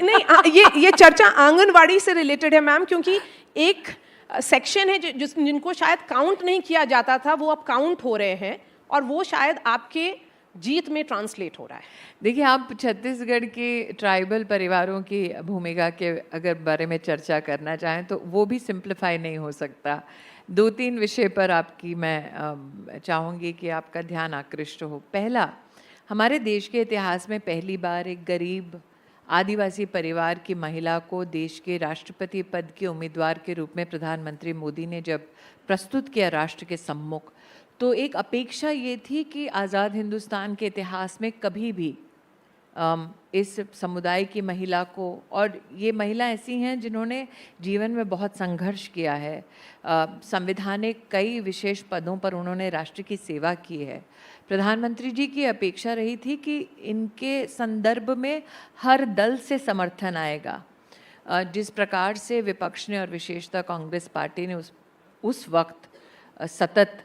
नहीं, ये चर्चा आंगनवाड़ी से रिलेटेड है मैम, क्योंकि एक सेक्शन है जिनको शायद काउंट नहीं किया जाता था, वो अब काउंट हो रहे हैं और वो शायद आपके जीत में ट्रांसलेट हो रहा है। देखिए, आप छत्तीसगढ़ के ट्राइबल परिवारों की भूमिका के अगर बारे में चर्चा करना चाहें तो वो भी सिंप्लीफाई नहीं हो सकता। 2-3 विषय पर आपकी मैं चाहूँगी कि आपका ध्यान आकृष्ट हो। पहला, हमारे देश के इतिहास में पहली बार एक गरीब आदिवासी परिवार की महिला को देश के राष्ट्रपति पद के उम्मीदवार के रूप में प्रधानमंत्री मोदी ने जब प्रस्तुत किया राष्ट्र के सम्मुख, तो एक अपेक्षा ये थी कि आज़ाद हिंदुस्तान के इतिहास में कभी भी इस समुदाय की महिला को, और ये महिला ऐसी हैं जिन्होंने जीवन में बहुत संघर्ष किया है, संवैधानिक कई विशेष पदों पर उन्होंने राष्ट्र की सेवा की है। प्रधानमंत्री जी की अपेक्षा रही थी कि इनके संदर्भ में हर दल से समर्थन आएगा। जिस प्रकार से विपक्ष ने और विशेषतः कांग्रेस पार्टी ने उस वक्त सतत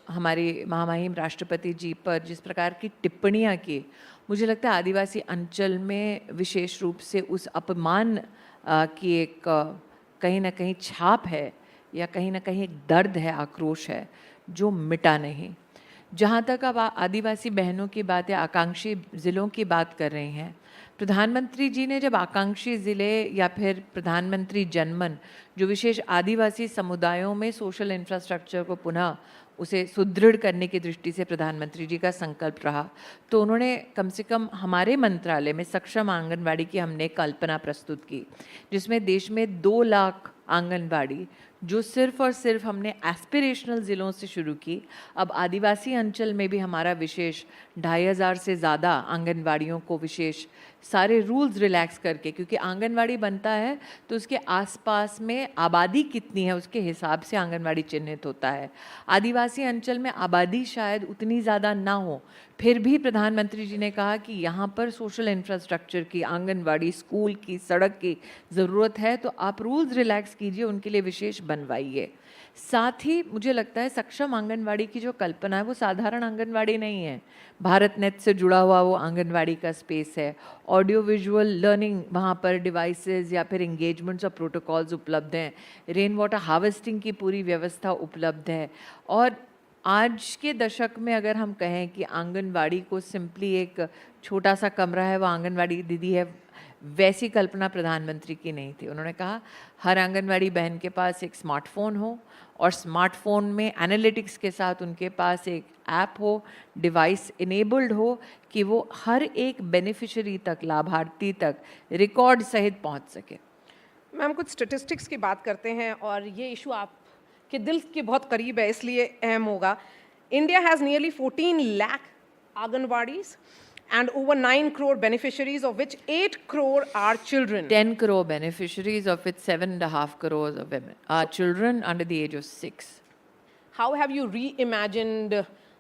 हमारी महामहिम राष्ट्रपति जी पर जिस प्रकार की टिप्पणियां की, मुझे लगता है आदिवासी अंचल में विशेष रूप से उस अपमान की एक कहीं ना कहीं छाप है, या कहीं ना कहीं एक दर्द है, आक्रोश है, जो मिटा नहीं। जहाँ तक अब आदिवासी बहनों की बात या आकांक्षी ज़िलों की बात कर रही हैं, प्रधानमंत्री जी ने जब आकांक्षी ज़िले या फिर प्रधानमंत्री जनमन, जो विशेष आदिवासी समुदायों में सोशल इंफ्रास्ट्रक्चर को पुनः उसे सुदृढ़ करने की दृष्टि से प्रधानमंत्री जी का संकल्प रहा, तो उन्होंने कम से कम हमारे मंत्रालय में सक्षम आंगनवाड़ी की हमने कल्पना प्रस्तुत की, जिसमें देश में 2 लाख आंगनवाड़ी, जो सिर्फ और सिर्फ हमने एस्पिरेशनल ज़िलों से शुरू की, अब आदिवासी अंचल में भी हमारा विशेष 2500 से ज़्यादा आंगनवाड़ियों को विशेष सारे रूल्स रिलैक्स करके, क्योंकि आंगनवाड़ी बनता है तो उसके आसपास में आबादी कितनी है उसके हिसाब से आंगनवाड़ी चिन्हित होता है। आदिवासी अंचल में आबादी शायद उतनी ज़्यादा ना हो, फिर भी प्रधानमंत्री जी ने कहा कि यहाँ पर सोशल इंफ्रास्ट्रक्चर की, आंगनवाड़ी, स्कूल की, सड़क की ज़रूरत है, तो आप रूल्स रिलैक्स कीजिए, उनके लिए विशेष बनवाइए। साथ ही मुझे लगता है सक्षम आंगनवाड़ी की जो कल्पना है वो साधारण आंगनवाड़ी नहीं है। भारत नेट से जुड़ा हुआ वो आंगनवाड़ी का स्पेस है, ऑडियो विजुअल लर्निंग वहाँ पर डिवाइसेस या फिर इंगेजमेंट्स और प्रोटोकॉल्स उपलब्ध हैं, रेन वाटर हार्वेस्टिंग की पूरी व्यवस्था उपलब्ध है। और आज के दशक में अगर हम कहें कि आंगनवाड़ी को सिंपली एक छोटा सा कमरा है, वो आंगनवाड़ी दीदी है, वैसी कल्पना प्रधानमंत्री की नहीं थी। उन्होंने कहा हर आंगनवाड़ी बहन के पास एक स्मार्टफोन हो, और स्मार्टफोन में एनालिटिक्स के साथ उनके पास एक ऐप हो, डिवाइस इनेबल्ड हो, कि वो हर एक बेनिफिशियरी तक, लाभार्थी तक रिकॉर्ड सहित पहुंच सके। मैम, कुछ स्टेटिस्टिक्स की बात करते हैं, और ये इशू आपके दिल के बहुत करीब है, इसलिए अहम होगा। India has nearly 14 lakh anganwadis and over 9 crore beneficiaries, of which 8 crore are children. 10 crore beneficiaries, of which 7.5 crores of women are children under the age of 6. How have you reimagined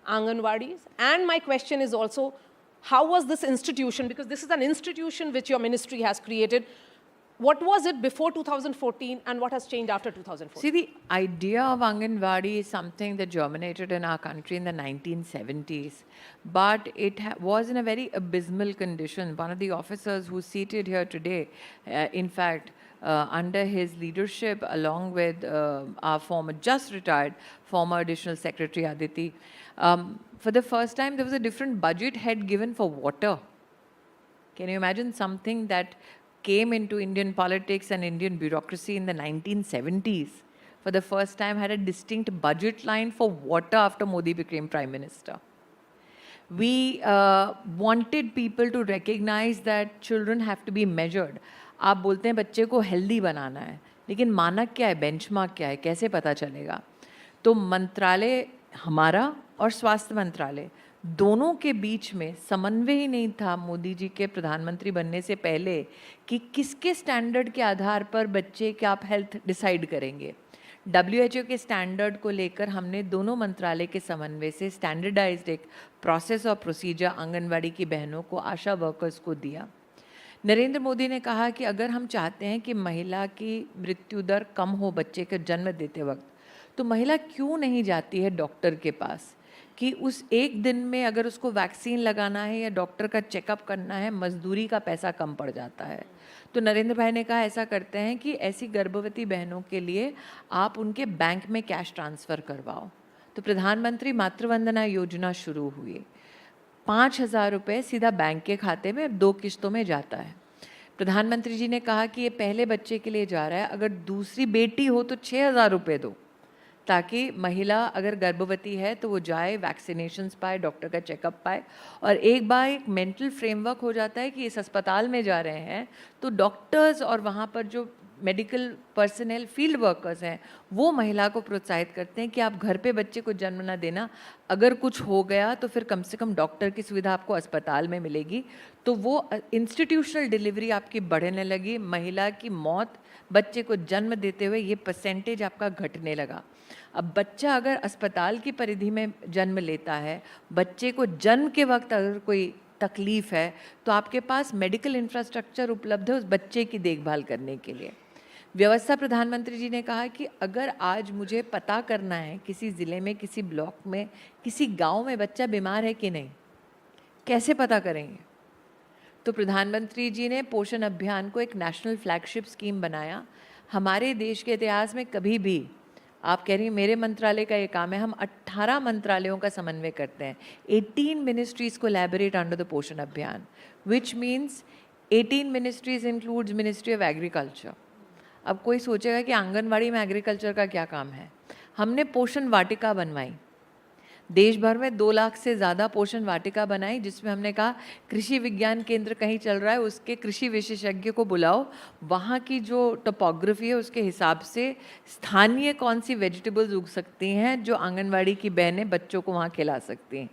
Anganwadis? And my question is also, how was this institution, because this is an institution which your ministry has created, what was it before 2014 and what has changed after 2014? See, the idea of Anganwadi is something that germinated in our country in the 1970s, but it was in a very abysmal condition. One of the officers who's seated here today, in fact, under his leadership, along with our former, just retired, former additional secretary Aditi, for the first time there was a different budget head given for water. Can you imagine something that came into Indian politics and Indian bureaucracy in the 1970s, for the first time had a distinct budget line for water after Modi became Prime Minister. We wanted people to recognize that children have to be measured. आप बोलते हैं बच्चे को healthy बनाना है, लेकिन मानक क्या है, बेंचमार्क क्या है, कैसे पता चलेगा? तो मंत्रालय हमारा और स्वास्थ्य मंत्रालय दोनों के बीच में समन्वय ही नहीं था मोदी जी के प्रधानमंत्री बनने से पहले, कि किसके स्टैंडर्ड के आधार पर बच्चे के आप हेल्थ डिसाइड करेंगे। WHO के स्टैंडर्ड को लेकर हमने दोनों मंत्रालय के समन्वय से स्टैंडर्डाइज्ड एक प्रोसेस और प्रोसीजर आंगनवाड़ी की बहनों को, आशा वर्कर्स को दिया। नरेंद्र मोदी ने कहा कि अगर हम चाहते हैं कि महिला की मृत्यु दर कम हो बच्चे के जन्म देते वक्त, तो महिला क्यों नहीं जाती है डॉक्टर के पास, कि उस एक दिन में अगर उसको वैक्सीन लगाना है या डॉक्टर का चेकअप करना है, मजदूरी का पैसा कम पड़ जाता है। तो नरेंद्र भाई ने कहा ऐसा करते हैं कि ऐसी गर्भवती बहनों के लिए आप उनके बैंक में कैश ट्रांसफ़र करवाओ। तो प्रधानमंत्री मातृवंदना योजना शुरू हुई। 5,000 रुपये सीधा बैंक के खाते में 2 किश्तों में जाता है। प्रधानमंत्री जी ने कहा कि ये पहले बच्चे के लिए जा रहा है, अगर दूसरी बेटी हो तो 6,000 रुपये दो, ताकि महिला अगर गर्भवती है तो वो जाए, वैक्सीनेशंस पाए, डॉक्टर का चेकअप पाए। और एक बार एक मेंटल फ्रेमवर्क हो जाता है कि इस अस्पताल में जा रहे हैं तो डॉक्टर्स और वहाँ पर जो मेडिकल पर्सनल फील्ड वर्कर्स हैं वो महिला को प्रोत्साहित करते हैं कि आप घर पे बच्चे को जन्म ना देना, अगर कुछ हो गया तो फिर कम से कम डॉक्टर की सुविधा आपको अस्पताल में मिलेगी। तो वो इंस्टीट्यूशनल डिलीवरी आपकी बढ़ने लगी, महिला की मौत, बच्चे को जन्म देते हुए ये परसेंटेज आपका घटने लगा। अब बच्चा अगर अस्पताल की परिधि में जन्म लेता है, बच्चे को जन्म के वक्त अगर कोई तकलीफ़ है तो आपके पास मेडिकल इंफ्रास्ट्रक्चर उपलब्ध है उस बच्चे की देखभाल करने के लिए। व्यवस्था प्रधानमंत्री जी ने कहा कि अगर आज मुझे पता करना है किसी ज़िले में, किसी ब्लॉक में, किसी गांव में बच्चा बीमार है कि नहीं, कैसे पता करेंगे? तो प्रधानमंत्री जी ने पोषण अभियान को एक नेशनल फ्लैगशिप स्कीम बनाया। हमारे देश के इतिहास में कभी भी, आप कह रही हैं मेरे मंत्रालय का ये काम है, हम 18 मंत्रालयों का समन्वय करते हैं। 18 मिनिस्ट्रीज़ कोलैबोरेट अंडर द पोषण अभियान, which means 18 ministries includes ministry of agriculture. अब कोई सोचेगा कि आंगनवाड़ी में एग्रीकल्चर का क्या काम है। हमने पोषण वाटिका बनवाई, देश भर में 2 लाख से ज़्यादा पोषण वाटिका बनाई, जिसमें हमने कहा कृषि विज्ञान केंद्र कहीं चल रहा है उसके कृषि विशेषज्ञ को बुलाओ, वहाँ की जो टोपोग्राफी है उसके हिसाब से स्थानीय कौन सी वेजिटेबल्स उग सकती हैं जो आंगनवाड़ी की बहनें बच्चों को वहाँ खिला सकती हैं।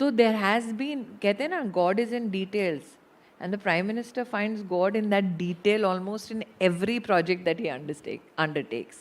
तो देयर हैज़ बीन, कहते हैं ना, God is in details, and the Prime Minister finds God in that detail almost in every project that he undertakes.